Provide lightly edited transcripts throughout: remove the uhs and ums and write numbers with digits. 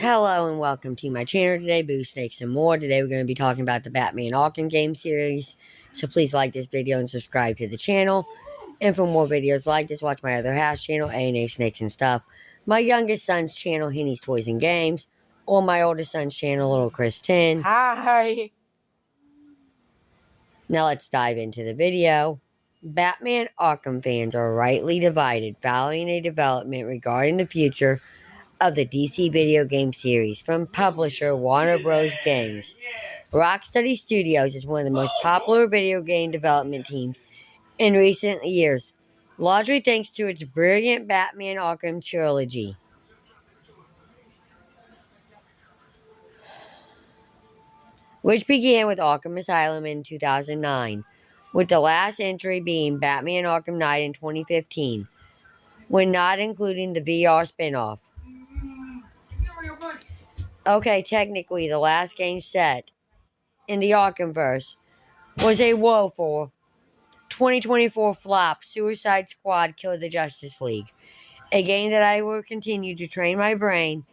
Hello and welcome to my channel today, Boo Snakes and More. Today we're going to be talking about the Batman Arkham game series. So please like this video and subscribe to the channel. And for more videos like this, watch my other house channel, A&A Snakes and Stuff. My youngest son's channel, Henny's Toys and Games. Or my oldest son's channel, Little Chris 10. Hi. Now let's dive into the video. Batman Arkham fans are rightly divided following a development regarding the future of the DC video game series from publisher Warner Bros. Games. Rocksteady Studios is one of the most popular video game development teams in recent years, largely thanks to its brilliant Batman Arkham trilogy. Which began with Arkham Asylum in 2009, with the last entry being Batman Arkham Knight in 2015, when not including the VR spin-off. Okay, technically the last game set in the Arkhamverse was a woeful 2024 flop. Suicide Squad Killed the Justice League, a game that I will continue to train my brain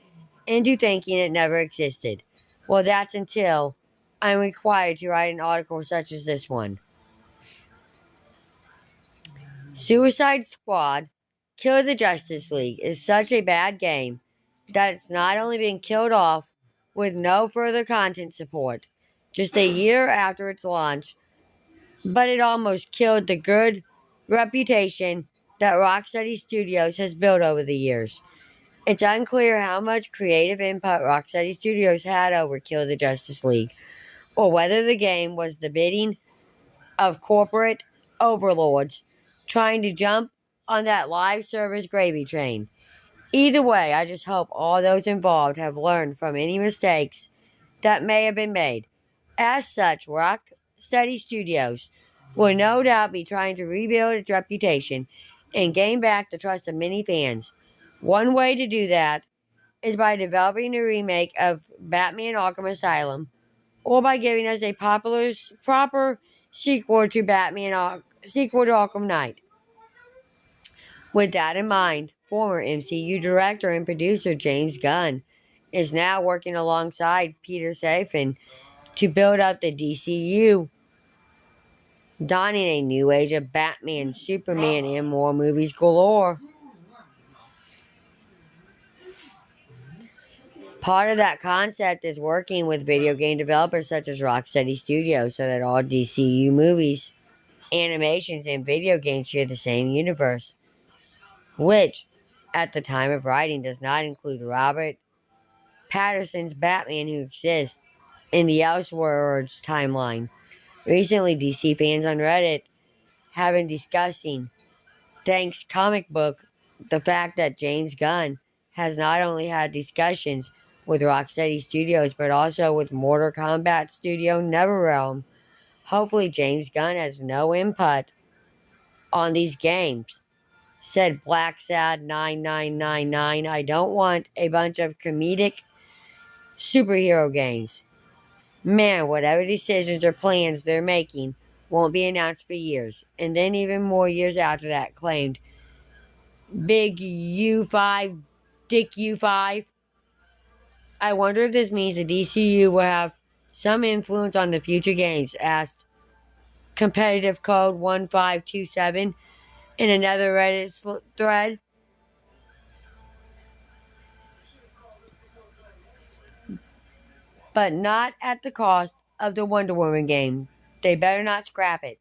into thinking it never existed. Well, that's until I'm required to write an article such as this one. Suicide Squad Killed the Justice League is such a bad game that it's not only been killed off with no further content support just a year after its launch, but it almost killed the good reputation that Rocksteady Studios has built over the years. It's unclear how much creative input Rocksteady Studios had over Kill the Justice League, or whether the game was the bidding of corporate overlords trying to jump on that live service gravy train. Either way, I just hope all those involved have learned from any mistakes that may have been made. As such, Rocksteady Studios will no doubt be trying to rebuild its reputation and gain back the trust of many fans. One way to do that is by developing a remake of Batman Arkham Asylum, or by giving us a proper sequel to Arkham Knight. With that in mind, former MCU director and producer James Gunn is now working alongside Peter Safran to build up the DCU, donning a new age of Batman, Superman, and more movies galore. Part of that concept is working with video game developers such as Rocksteady Studios so that all DCU movies, animations, and video games share the same universe, which, at the time of writing, does not include Robert Pattinson's Batman, who exists in the Elseworlds timeline. Recently, DC fans on Reddit have been discussing, thanks comic book, the fact that James Gunn has not only had discussions with Rocksteady Studios, but also with Mortal Kombat studio NetherRealm. Hopefully James Gunn has no input on these games. Said BlackSad9999, I don't want a bunch of comedic superhero games. Man, whatever decisions or plans they're making won't be announced for years. And then even more years after that, claimed Big U5, Dick U5. I wonder if this means the DCU will have some influence on the future games, asked Competitive Code 1527 in another Reddit thread. But not at the cost of the Wonder Woman game. They better not scrap it.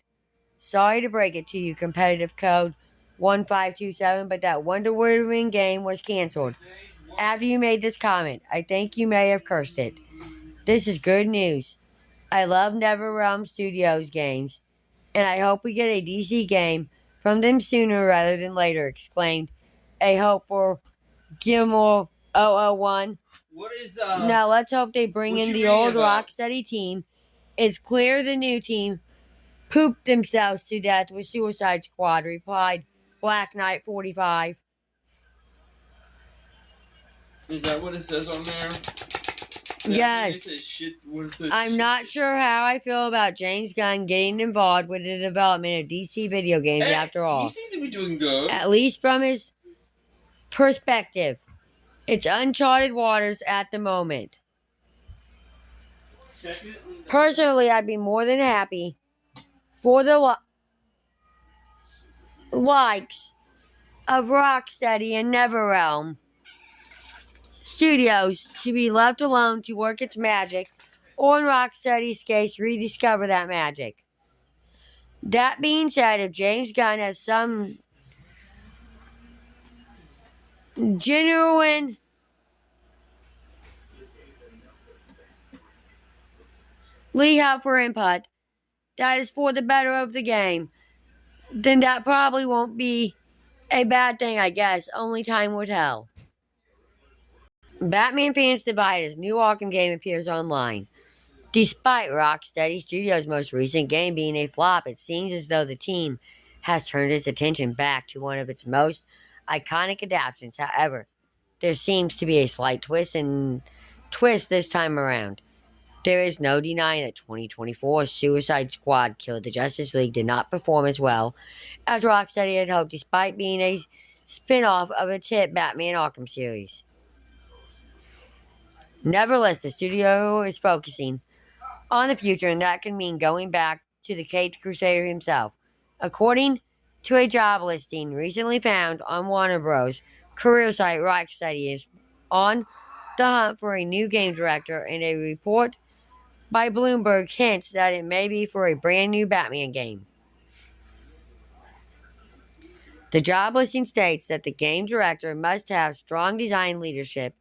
Sorry to break it to you, Competitive Code 1527, but that Wonder Woman game was canceled after you made this comment. I think you may have cursed it. This is good news. I love NetherRealm Studios games, and I hope we get a DC game from them sooner rather than later, exclaimed a hope for Gilmore 001. Now let's hope they bring in the old Rocksteady team. It's clear the new team pooped themselves to death with Suicide Squad, replied Black Knight 45. Is that what it says on there? Yes. I'm not sure how I feel about James Gunn getting involved with the development of DC video games after all. He seems to be doing good. At least from his perspective. It's uncharted waters at the moment. Check it. Leave it. Personally, I'd be more than happy for the likes of Rocksteady and NetherRealm Studios to be left alone to work its magic, or in Rocksteady's case, rediscover that magic. That being said, if James Gunn has some genuine help for input that is for the better of the game, then that probably won't be a bad thing, I guess. Only time will tell. Batman fans divide as new Arkham game appears online. Despite Rocksteady Studios' most recent game being a flop, it seems as though the team has turned its attention back to one of its most iconic adaptations. However, there seems to be a slight twist this time around. There is no denying that 2024 Suicide Squad Kill the Justice League did not perform as well as Rocksteady had hoped, despite being a spin-off of its hit Batman Arkham series. Nevertheless, the studio is focusing on the future, and that can mean going back to the Caped Crusader himself. According to a job listing recently found on Warner Bros. Career site, Rocksteady is on the hunt for a new game director, and a report by Bloomberg hints that it may be for a brand new Batman game. The job listing states that the game director must have strong design leadership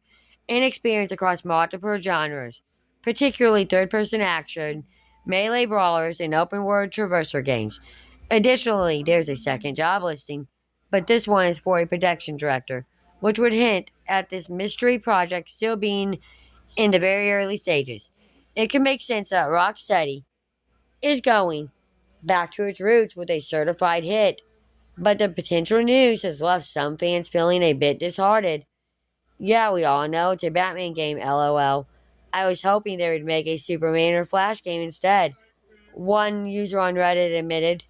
and experience across multiple genres, particularly third-person action, melee brawlers, and open-world traverser games. Additionally, there's a second job listing, but this one is for a production director, which would hint at this mystery project still being in the very early stages. It can make sense that Rocksteady is going back to its roots with a certified hit, but the potential news has left some fans feeling a bit disheartened. Yeah, we all know it's a Batman game, lol. I was hoping they would make a Superman or Flash game instead, one user on Reddit admitted.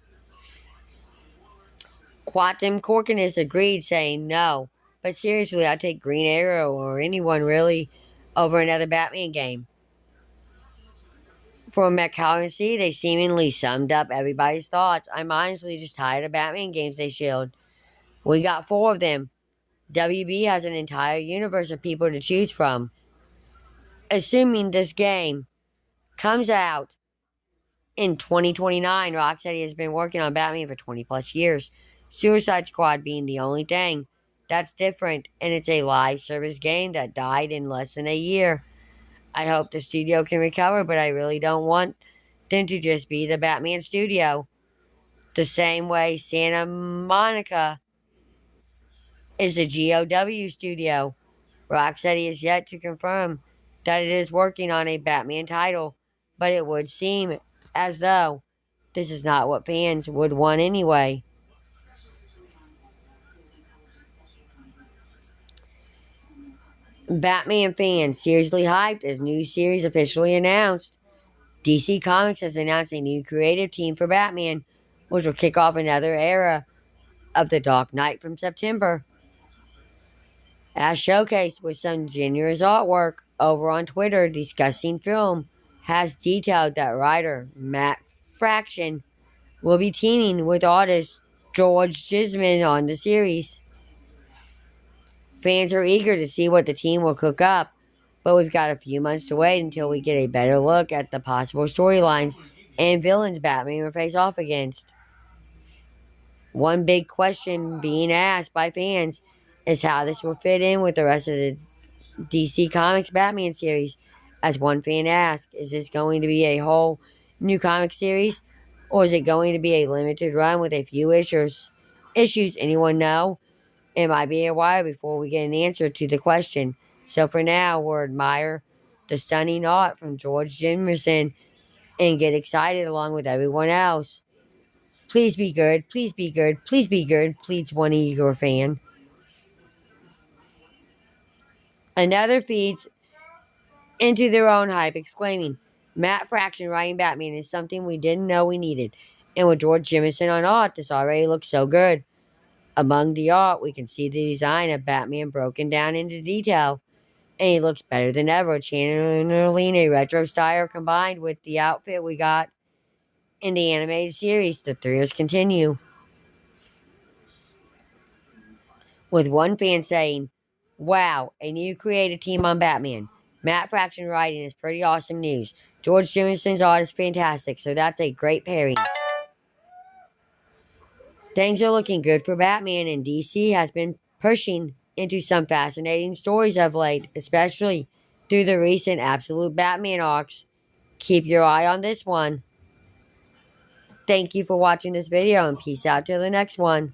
Quantum Corkinus agreed, saying no. But seriously, I'd take Green Arrow or anyone really over another Batman game. For McCarthy, they seemingly summed up everybody's thoughts. I'm honestly just tired of Batman games they shilled. We got 4 of them. WB has an entire universe of people to choose from. Assuming this game comes out in 2029, Rocksteady has been working on Batman for 20 plus years. Suicide Squad being the only thing that's different, and it's a live service game that died in less than a year. I hope the studio can recover, but I really don't want them to just be the Batman studio. The same way Santa Monica is the GOW studio. Rocksteady is yet to confirm that it is working on a Batman title, but it would seem as though this is not what fans would want anyway. Batman fans seriously hyped as new series officially announced. DC Comics has announced a new creative team for Batman, which will kick off another era of the Dark Knight from September. As showcased with some generous artwork over on Twitter, Discussing Film has detailed that writer Matt Fraction will be teaming with artist George Gisman on the series. Fans are eager to see what the team will cook up, but we've got a few months to wait until we get a better look at the possible storylines and villains Batman will face off against. One big question being asked by fans is how this will fit in with the rest of the DC Comics Batman series. As one fan asked, is this going to be a whole new comic series, or is it going to be a limited run with a few issues? Anyone know? It might be a while before we get an answer to the question. So for now, we'll admire the stunning art from George Jimerson and get excited along with everyone else. Please be good, please be good, please be good, pleads one eager fan. Another feeds into their own hype, exclaiming, Matt Fraction writing Batman is something we didn't know we needed. And with George Jimerson on art, this already looks so good. Among the art, we can see the design of Batman broken down into detail, and he looks better than ever, channeling a retro style combined with the outfit we got in the animated series. The thrills continue, with one fan saying, "Wow, a new creative team on Batman. Matt Fraction writing is pretty awesome news. George Jameson's art is fantastic, so that's a great pairing." Things are looking good for Batman, and DC has been pushing into some fascinating stories of late, especially through the recent Absolute Batman arcs. Keep your eye on this one. Thank you for watching this video, and peace out till the next one.